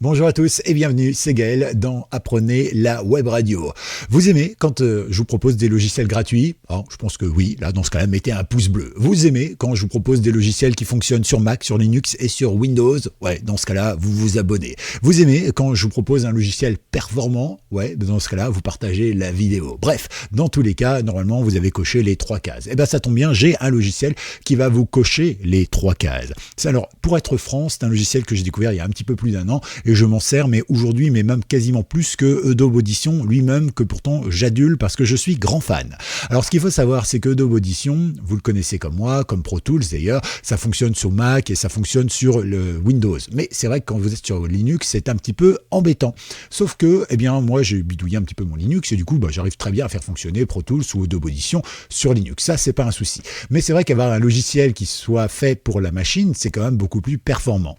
Bonjour à tous et bienvenue, c'est Gaël dans Apprenez la web radio. Vous aimez quand je vous propose des logiciels gratuits? Je pense que oui, là dans ce cas-là, mettez un pouce bleu. Vous aimez quand je vous propose des logiciels qui fonctionnent sur Mac, sur Linux et sur Windows? Ouais, dans ce cas-là, vous vous abonnez. Vous aimez quand je vous propose un logiciel performant? Ouais, dans ce cas-là, vous partagez la vidéo. Bref, dans tous les cas, normalement, vous avez coché les 3 cases. Et bien ça tombe bien, j'ai un logiciel qui va vous cocher les 3 cases. Alors, pour être franc, c'est un logiciel que j'ai découvert il y a un petit peu plus d'1 an et je m'en sers, mais aujourd'hui, mais même quasiment plus que Adobe Audition lui-même, que pourtant j'adule parce que je suis grand fan. Alors, ce qu'il faut savoir, c'est que Adobe Audition, vous le connaissez comme moi, comme Pro Tools d'ailleurs, ça fonctionne sur Mac et ça fonctionne sur le Windows. Mais c'est vrai que quand vous êtes sur Linux, c'est un petit peu embêtant. Sauf que, moi, j'ai bidouillé un petit peu mon Linux et du coup, j'arrive très bien à faire fonctionner Pro Tools ou Adobe Audition sur Linux. Ça, c'est pas un souci. Mais c'est vrai qu'avoir un logiciel qui soit fait pour la machine, c'est quand même beaucoup plus performant.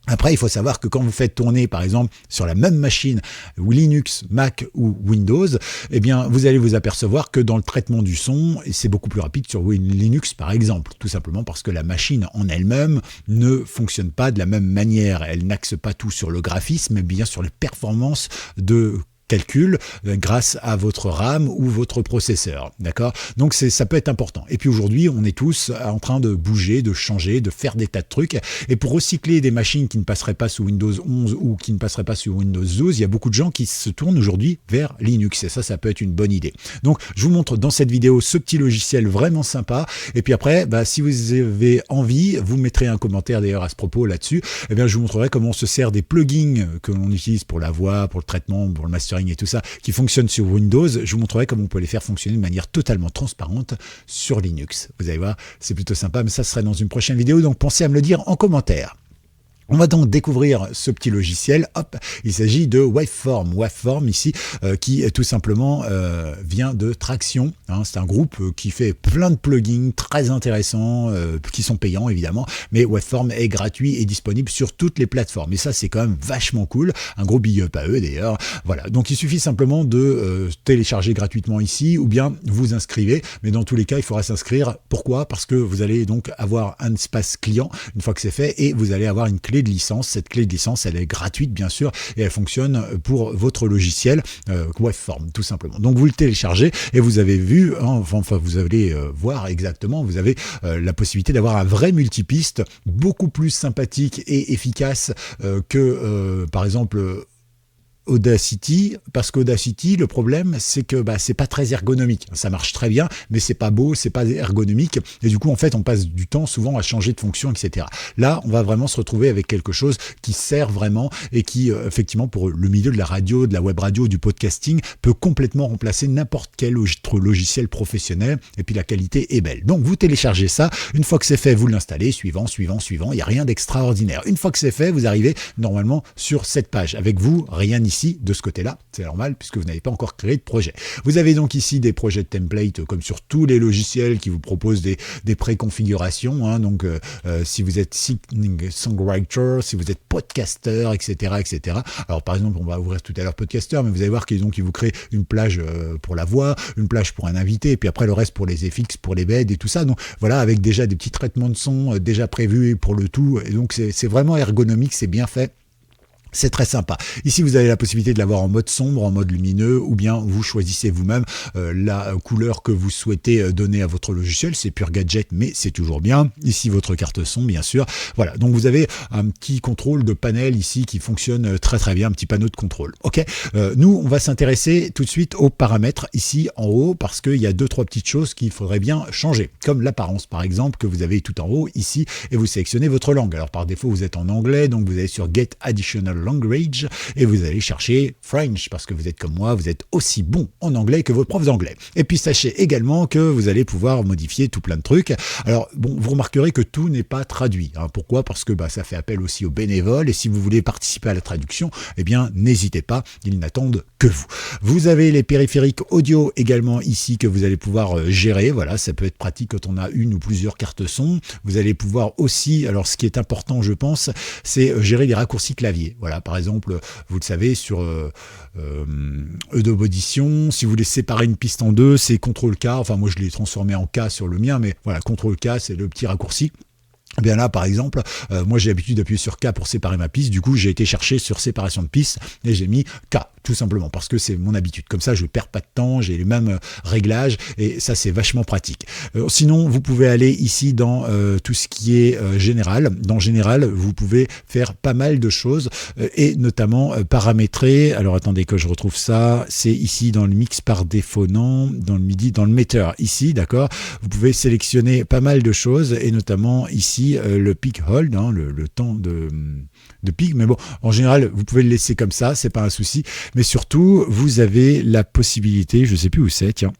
Après, il faut savoir que quand vous faites tourner, par exemple, sur la même machine, Linux, Mac ou Windows, vous allez vous apercevoir que dans le traitement du son, c'est beaucoup plus rapide sur Linux, par exemple. Tout simplement parce que la machine en elle-même ne fonctionne pas de la même manière. Elle n'axe pas tout sur le graphisme, mais bien sur les performances de calcul grâce à votre RAM ou votre processeur, d'accord? Donc ça peut être important. Et puis aujourd'hui, on est tous en train de bouger, de changer, de faire des tas de trucs. Et pour recycler des machines qui ne passeraient pas sous Windows 11 ou qui ne passeraient pas sous Windows 12, il y a beaucoup de gens qui se tournent aujourd'hui vers Linux. Et ça peut être une bonne idée. Donc, je vous montre dans cette vidéo ce petit logiciel vraiment sympa. Et puis après, si vous avez envie, vous mettrez un commentaire d'ailleurs à ce propos là-dessus. Je vous montrerai comment on se sert des plugins que l'on utilise pour la voix, pour le traitement, pour le mastering et tout ça, qui fonctionne sur Windows. Je vous montrerai comment on peut les faire fonctionner de manière totalement transparente sur Linux. Vous allez voir, c'est plutôt sympa, mais ça serait dans une prochaine vidéo, donc pensez à me le dire en commentaire. On va donc découvrir ce petit logiciel. Il s'agit de Waveform. Waveform ici, qui tout simplement vient de Traction. C'est un groupe qui fait plein de plugins très intéressants, qui sont payants évidemment, mais Waveform est gratuit et disponible sur toutes les plateformes. Et ça, c'est quand même vachement cool. Un gros big up à eux d'ailleurs. Voilà. Donc il suffit simplement de télécharger gratuitement ici, ou bien vous inscrivez. Mais dans tous les cas, il faudra s'inscrire. Pourquoi? Parce que vous allez donc avoir un espace client une fois que c'est fait, et vous allez avoir une clé de licence. Cette clé de licence, elle est gratuite bien sûr, et elle fonctionne pour votre logiciel Waveform tout simplement. Donc vous le téléchargez et vous avez vu, vous allez voir exactement, vous avez la possibilité d'avoir un vrai multipiste beaucoup plus sympathique et efficace que par exemple Audacity, parce qu'Audacity, le problème, c'est que c'est pas très ergonomique. Ça marche très bien, mais c'est pas beau, c'est pas ergonomique, et du coup, en fait, on passe du temps souvent à changer de fonction, etc. Là, on va vraiment se retrouver avec quelque chose qui sert vraiment et qui, effectivement, pour le milieu de la radio, de la web radio, du podcasting, peut complètement remplacer n'importe quel autre logiciel professionnel, et puis la qualité est belle. Donc, vous téléchargez ça. Une fois que c'est fait, vous l'installez, suivant. Il n'y a rien d'extraordinaire. Une fois que c'est fait, vous arrivez normalement sur cette page. Avec vous, rien ici de ce côté-là, c'est normal puisque vous n'avez pas encore créé de projet. Vous avez donc ici des projets de template comme sur tous les logiciels qui vous proposent des préconfigurations. Donc si vous êtes songwriter, si vous êtes podcaster, etc., etc. Alors par exemple, on va ouvrir tout à l'heure podcaster, mais vous allez voir qu'ils vous créent une plage pour la voix, une plage pour un invité, et puis après le reste pour les FX, pour les beds et tout ça. Donc voilà, avec déjà des petits traitements de son déjà prévus pour le tout. Et donc c'est vraiment ergonomique, c'est bien fait. C'est très sympa. Ici, vous avez la possibilité de l'avoir en mode sombre, en mode lumineux, ou bien vous choisissez vous-même la couleur que vous souhaitez donner à votre logiciel. C'est pur gadget, mais c'est toujours bien. Ici, votre carte son, bien sûr. Voilà, donc vous avez un petit contrôle de panel ici qui fonctionne très très bien, un petit panneau de contrôle. Ok, nous, on va s'intéresser tout de suite aux paramètres ici en haut, parce qu'il y a 2-3 petites choses qu'il faudrait bien changer, comme l'apparence, par exemple, que vous avez tout en haut ici, et vous sélectionnez votre langue. Alors par défaut, vous êtes en anglais, donc vous allez sur Get Additional Language et vous allez chercher French parce que vous êtes comme moi, vous êtes aussi bon en anglais que vos profs d'anglais. Et puis sachez également que vous allez pouvoir modifier tout plein de trucs. Alors bon, vous remarquerez que tout n'est pas traduit. Pourquoi? Parce que ça fait appel aussi aux bénévoles, et si vous voulez participer à la traduction, n'hésitez pas, ils n'attendent que vous. Vous avez les périphériques audio également ici que vous allez pouvoir gérer. Voilà, ça peut être pratique quand on a une ou plusieurs cartes son. Vous allez pouvoir aussi, alors ce qui est important je pense, c'est gérer les raccourcis clavier. Voilà, par exemple, vous le savez, sur Adobe Audition, si vous voulez séparer une piste en deux, c'est CTRL-K, enfin moi je l'ai transformé en K sur le mien, mais voilà, CTRL-K c'est le petit raccourci. Eh bien là, par exemple, moi j'ai l'habitude d'appuyer sur K pour séparer ma piste. Du coup, j'ai été chercher sur séparation de piste et j'ai mis K, tout simplement, parce que c'est mon habitude. Comme ça, je perds pas de temps, j'ai les mêmes réglages et ça, c'est vachement pratique. Sinon, vous pouvez aller ici dans tout ce qui est général. Dans général, vous pouvez faire pas mal de choses et notamment paramétrer. Alors attendez que je retrouve ça. C'est ici dans le mix par défaut, non, dans le MIDI, dans le meter ici, d'accord. Vous pouvez sélectionner pas mal de choses et notamment ici le peak hold, hein, le temps de pic, mais bon, en général, vous pouvez le laisser comme ça, c'est pas un souci, mais surtout, vous avez la possibilité, je sais plus où c'est, tiens,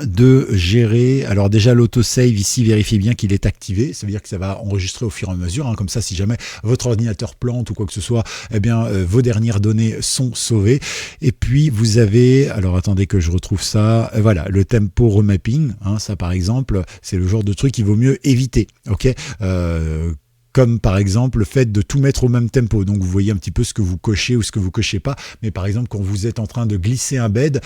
de gérer, alors déjà l'autosave ici, vérifiez bien qu'il est activé, ça veut dire que ça va enregistrer au fur et à mesure, hein, comme ça si jamais votre ordinateur plante ou quoi que ce soit, eh bien vos dernières données sont sauvées. Et puis vous avez, alors attendez que je retrouve ça, voilà, le tempo remapping, hein, ça par exemple, c'est le genre de truc qu'il vaut mieux éviter, ok, comme par exemple le fait de tout mettre au même tempo. Donc vous voyez un petit peu ce que vous cochez ou ce que vous cochez pas. Mais par exemple, quand vous êtes en train de glisser un bed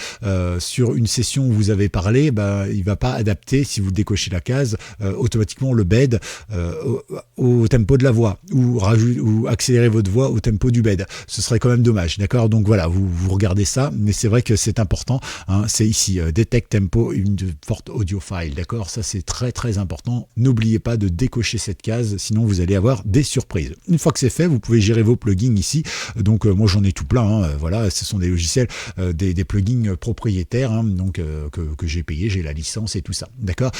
sur une session où vous avez parlé, il va pas adapter, si vous décochez la case, automatiquement le bed au tempo de la voix ou accélérer votre voix au tempo du bed. Ce serait quand même dommage, d'accord? Donc voilà, vous regardez ça, mais c'est vrai que c'est important, hein, c'est ici, Detect Tempo une forte audio file, d'accord? Ça c'est très très important. N'oubliez pas de décocher cette case, sinon vous allez avoir des surprises. Une fois que c'est fait, vous pouvez gérer vos plugins ici. Donc moi j'en ai tout plein, hein, voilà, ce sont des logiciels, des plugins propriétaires, hein, donc que j'ai payé, j'ai la licence et tout ça, d'accord.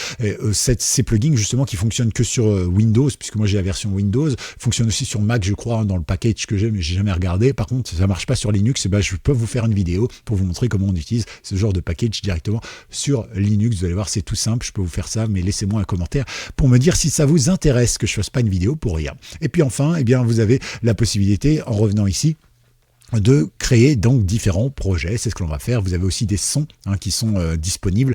Ces plugins justement qui fonctionnent que sur Windows, puisque moi j'ai la version Windows, fonctionnent aussi sur Mac, je crois, hein, dans le package que j'ai, mais j'ai jamais regardé. Par contre, ça marche pas sur Linux, et je peux vous faire une vidéo pour vous montrer comment on utilise ce genre de package directement sur Linux. Vous allez voir, c'est tout simple, je peux vous faire ça, mais laissez-moi un commentaire pour me dire si ça vous intéresse que je fasse pas une vidéo pour rien. Et puis enfin, eh bien, vous avez la possibilité, en revenant ici, de créer donc différents projets, c'est ce que l'on va faire. Vous avez aussi des sons, hein, qui sont disponibles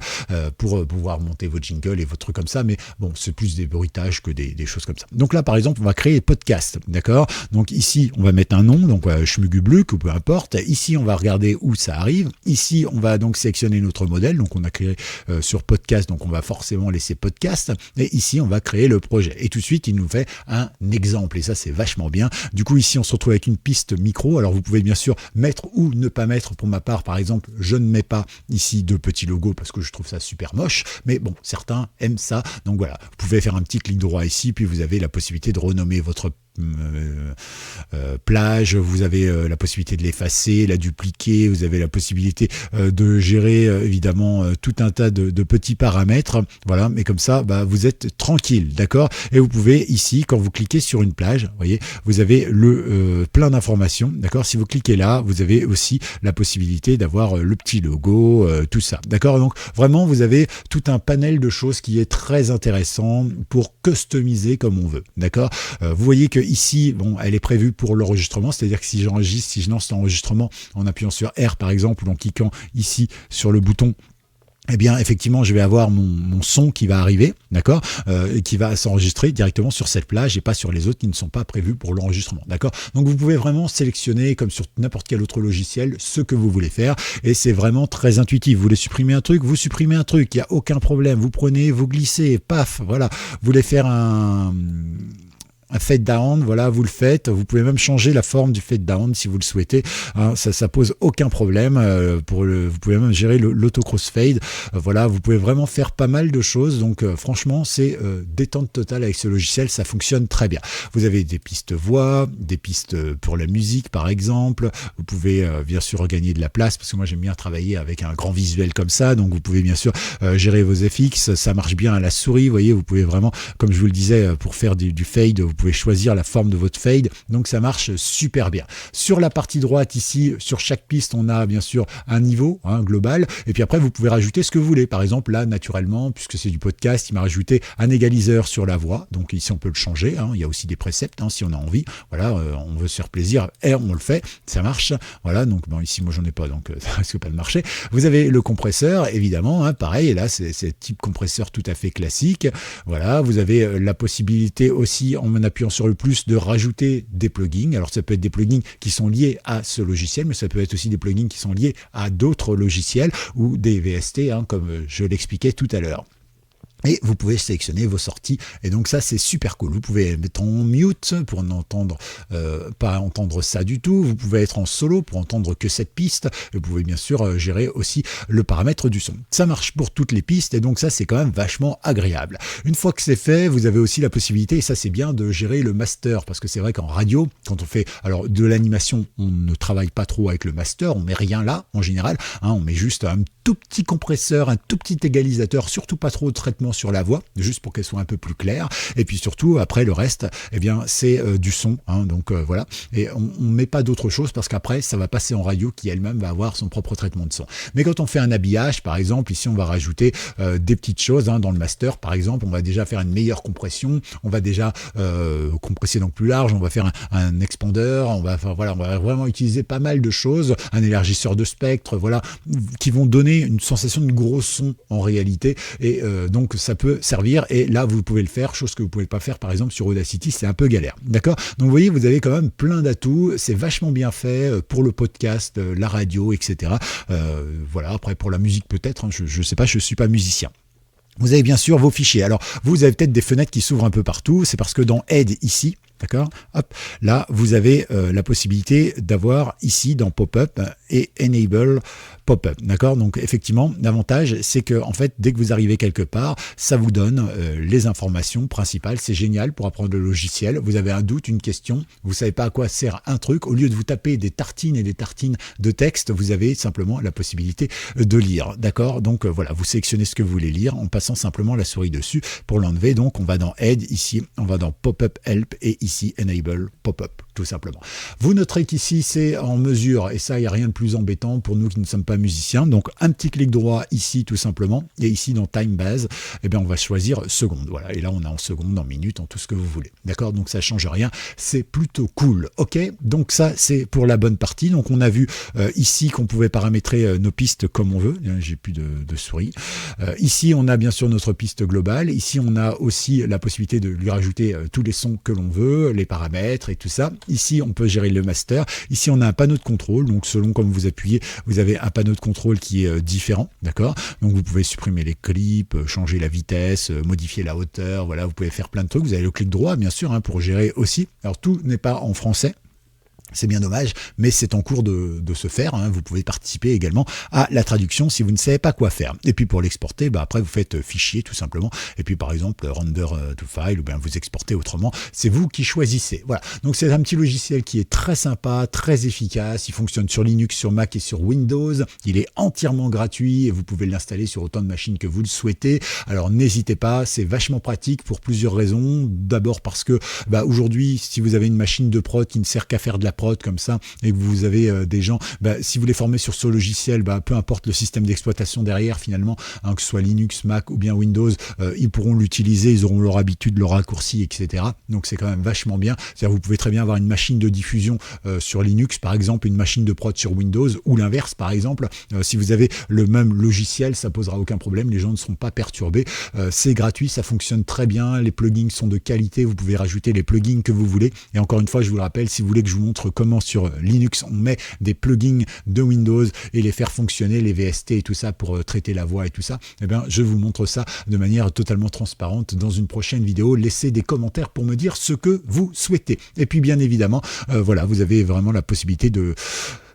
pour pouvoir monter vos jingles et vos trucs comme ça, mais bon, c'est plus des bruitages que des choses comme ça. Donc là, par exemple, on va créer podcast, d'accord. Donc ici, on va mettre un nom, donc Schmugubluk ou peu importe. Ici, on va regarder où ça arrive. Ici, on va donc sélectionner notre modèle, donc on a créé sur podcast, donc on va forcément laisser podcast. Et ici, on va créer le projet. Et tout de suite, il nous fait un exemple, et ça, c'est vachement bien. Du coup, ici, on se retrouve avec une piste micro. Alors, vous pouvez bien sûr mettre ou ne pas mettre. Pour ma part, par exemple, je ne mets pas ici de petits logos parce que je trouve ça super moche, mais bon, certains aiment ça, donc voilà, vous pouvez faire un petit clic droit ici, puis vous avez la possibilité de renommer votre plage, vous avez la possibilité de l'effacer, la dupliquer, vous avez la possibilité de gérer évidemment tout un tas de petits paramètres, voilà, mais comme ça vous êtes tranquille, d'accord. Et vous pouvez ici, quand vous cliquez sur une plage, vous voyez, vous avez le plein d'informations, d'accord. Si vous cliquez là, vous avez aussi la possibilité d'avoir le petit logo, tout ça, d'accord. Donc vraiment, vous avez tout un panel de choses qui est très intéressant pour customiser comme on veut, d'accord. Vous voyez que ici, bon, elle est prévue pour l'enregistrement, c'est-à-dire que si j'enregistre, si je lance l'enregistrement en appuyant sur R par exemple, ou en cliquant ici sur le bouton, eh bien, effectivement, je vais avoir mon son qui va arriver, d'accord, et qui va s'enregistrer directement sur cette plage et pas sur les autres qui ne sont pas prévus pour l'enregistrement, d'accord. Donc, vous pouvez vraiment sélectionner, comme sur n'importe quel autre logiciel, ce que vous voulez faire, et c'est vraiment très intuitif. Vous voulez supprimer un truc, vous supprimez un truc, il n'y a aucun problème. Vous prenez, vous glissez, paf, voilà. Vous voulez faire un fade down, voilà, vous le faites. Vous pouvez même changer la forme du fade down si vous le souhaitez, hein, ça pose aucun problème. Vous pouvez même gérer l'auto crossfade, voilà, vous pouvez vraiment faire pas mal de choses. Donc franchement, c'est détente totale avec ce logiciel, ça fonctionne très bien. Vous avez des pistes voix, des pistes pour la musique par exemple. Vous pouvez bien sûr gagner de la place parce que moi j'aime bien travailler avec un grand visuel comme ça. Donc vous pouvez bien sûr gérer vos FX, ça marche bien à la souris. Vous voyez, vous pouvez vraiment, comme je vous le disais, pour faire du fade, vous pouvez choisir la forme de votre fade, donc ça marche super bien. Sur la partie droite ici, sur chaque piste, on a bien sûr un niveau, hein, global, et puis après vous pouvez rajouter ce que vous voulez. Par exemple là, naturellement, puisque c'est du podcast, il m'a rajouté un égaliseur sur la voix, donc ici on peut le changer, hein. Il y a aussi des préceptes, hein, si on a envie, voilà, on veut se faire plaisir, et on le fait, ça marche, voilà. Donc bon, ici moi j'en ai pas, donc ça risque pas de marcher. Vous avez le compresseur, évidemment, hein, pareil, et là c'est type compresseur tout à fait classique, voilà. Vous avez la possibilité aussi, en appuyant sur le plus, de rajouter des plugins. Alors ça peut être des plugins qui sont liés à ce logiciel, mais ça peut être aussi des plugins qui sont liés à d'autres logiciels ou des VST, hein, comme je l'expliquais tout à l'heure. Et vous pouvez sélectionner vos sorties. Et donc ça, c'est super cool. Vous pouvez mettre en mute pour n'entendre pas entendre ça du tout. Vous pouvez être en solo pour entendre que cette piste. Vous pouvez bien sûr gérer aussi le paramètre du son. Ça marche pour toutes les pistes et donc ça, c'est quand même vachement agréable. Une fois que c'est fait, vous avez aussi la possibilité, et ça c'est bien, de gérer le master. Parce que c'est vrai qu'en radio, quand on fait alors de l'animation, on ne travaille pas trop avec le master. On met rien là en général. On met juste un tout petit compresseur, un tout petit égalisateur, surtout pas trop de traitement sur la voix, juste pour qu'elle soit un peu plus claire. Et puis surtout, après le reste, eh bien, c'est du son. Donc voilà. Et on met pas d'autre chose parce qu'après, ça va passer en radio qui elle-même va avoir son propre traitement de son. Mais quand on fait un habillage, par exemple, ici on va rajouter des petites choses dans le master. Par exemple, on va déjà faire une meilleure compression. On va déjà compresser donc plus large. On va faire un expandeur. On va vraiment utiliser pas mal de choses. Un élargisseur de spectre, voilà, qui vont donner une sensation de gros son en réalité. Et donc ça peut servir, et là vous pouvez le faire, chose que vous pouvez pas faire par exemple sur Audacity, c'est un peu galère, d'accord? Donc vous voyez, vous avez quand même plein d'atouts, c'est vachement bien fait pour le podcast, la radio, etc. Voilà, après pour la musique peut-être, je sais pas, je suis pas musicien. Vous avez bien sûr vos fichiers. Alors, vous avez peut-être des fenêtres qui s'ouvrent un peu partout. C'est parce que dans Aide ici, d'accord, hop, là, vous avez la possibilité d'avoir ici dans Pop-up et Enable Pop-up, d'accord. Donc effectivement, l'avantage, c'est que en fait, dès que vous arrivez quelque part, ça vous donne les informations principales. C'est génial pour apprendre le logiciel. Vous avez un doute, une question, vous savez pas à quoi sert un truc. Au lieu de vous taper des tartines et des tartines de texte, vous avez simplement la possibilité de lire, d'accord. Donc voilà, vous sélectionnez ce que vous voulez lire en passant simplement la souris dessus pour l'enlever. Donc on va dans Aide ici, on va dans Pop-up Help et ici Enable Pop-up, tout simplement. Vous noterez qu'ici c'est en mesure, et ça, il n'y a rien de plus embêtant pour nous qui ne sommes pas musiciens. Donc un petit clic droit ici tout simplement, et ici dans Time Base, eh bien on va choisir seconde. Voilà, et là on a en seconde, en minute, en tout ce que vous voulez. D'accord, donc ça change rien, c'est plutôt cool. Ok, donc ça c'est pour la bonne partie. Donc on a vu ici qu'on pouvait paramétrer nos pistes comme on veut. J'ai plus de souris. Ici on a bien sûr notre piste globale. Ici on a aussi la possibilité de lui rajouter tous les sons que l'on veut, les paramètres et tout ça. Ici on peut gérer le master. Ici on a un panneau de contrôle, donc selon comme vous appuyez, vous avez un panneau de contrôle qui est différent, d'accord. Donc vous pouvez supprimer les clips, changer la vitesse, modifier la hauteur, voilà, vous pouvez faire plein de trucs. Vous avez le clic droit bien sûr pour gérer aussi. Alors tout n'est pas en français. C'est bien dommage, mais c'est en cours de se faire. Vous pouvez participer également à la traduction si vous ne savez pas quoi faire. Et puis pour l'exporter, après vous faites fichier tout simplement. Et puis par exemple render to file, ou bien vous exportez autrement. C'est vous qui choisissez. Voilà. Donc c'est un petit logiciel qui est très sympa, très efficace. Il fonctionne sur Linux, sur Mac et sur Windows. Il est entièrement gratuit et vous pouvez l'installer sur autant de machines que vous le souhaitez. Alors n'hésitez pas, c'est vachement pratique pour plusieurs raisons. D'abord parce que aujourd'hui, si vous avez une machine de prod qui ne sert qu'à faire de la prod comme ça, et que vous avez des gens, si vous les formez sur ce logiciel, peu importe le système d'exploitation derrière finalement, que ce soit Linux, Mac ou bien Windows, ils pourront l'utiliser, ils auront leur habitude, leur raccourci, etc. Donc c'est quand même vachement bien. C'est-à-dire vous pouvez très bien avoir une machine de diffusion sur Linux par exemple, une machine de prod sur Windows, ou l'inverse par exemple. Si vous avez le même logiciel, ça posera aucun problème, les gens ne seront pas perturbés. C'est gratuit, ça fonctionne très bien, les plugins sont de qualité, vous pouvez rajouter les plugins que vous voulez. Et encore une fois, je vous le rappelle, si vous voulez que je vous montre comment sur Linux on met des plugins de Windows et les faire fonctionner, les VST et tout ça pour traiter la voix et tout ça, je vous montre ça de manière totalement transparente dans une prochaine vidéo. Laissez des commentaires pour me dire ce que vous souhaitez. Et puis bien évidemment, voilà, vous avez vraiment la possibilité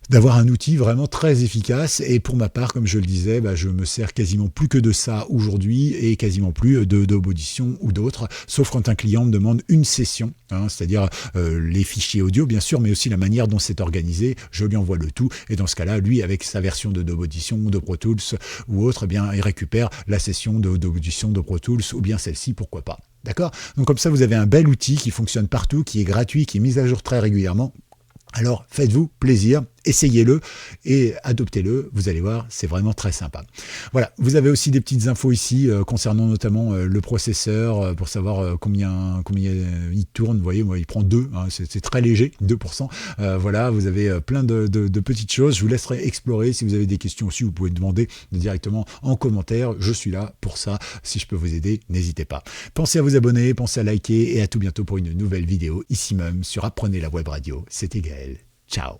d'avoir un outil vraiment très efficace. Et pour ma part, comme je le disais, je me sers quasiment plus que de ça aujourd'hui, et quasiment plus d'Audition ou d'autres, sauf quand un client me demande une session, c'est-à-dire les fichiers audio bien sûr, mais aussi la manière dont c'est organisé. Je lui envoie le tout, et dans ce cas-là, lui, avec sa version d'Audition ou de Pro Tools ou autre, il récupère la session d'Audition de Pro Tools, ou bien celle-ci, pourquoi pas. D'accord? Donc comme ça, vous avez un bel outil qui fonctionne partout, qui est gratuit, qui est mis à jour très régulièrement. Alors faites-vous plaisir, essayez-le et adoptez-le, vous allez voir, c'est vraiment très sympa. Voilà, vous avez aussi des petites infos ici concernant notamment le processeur, pour savoir combien il tourne. Vous voyez, moi il prend 2, c'est très léger, 2%. Voilà, vous avez plein de petites choses. Je vous laisserai explorer. Si vous avez des questions aussi, vous pouvez demander directement en commentaire. Je suis là pour ça. Si je peux vous aider, n'hésitez pas. Pensez à vous abonner, pensez à liker, et à tout bientôt pour une nouvelle vidéo ici même sur Apprenez la Web Radio. C'était Gaël. Ciao.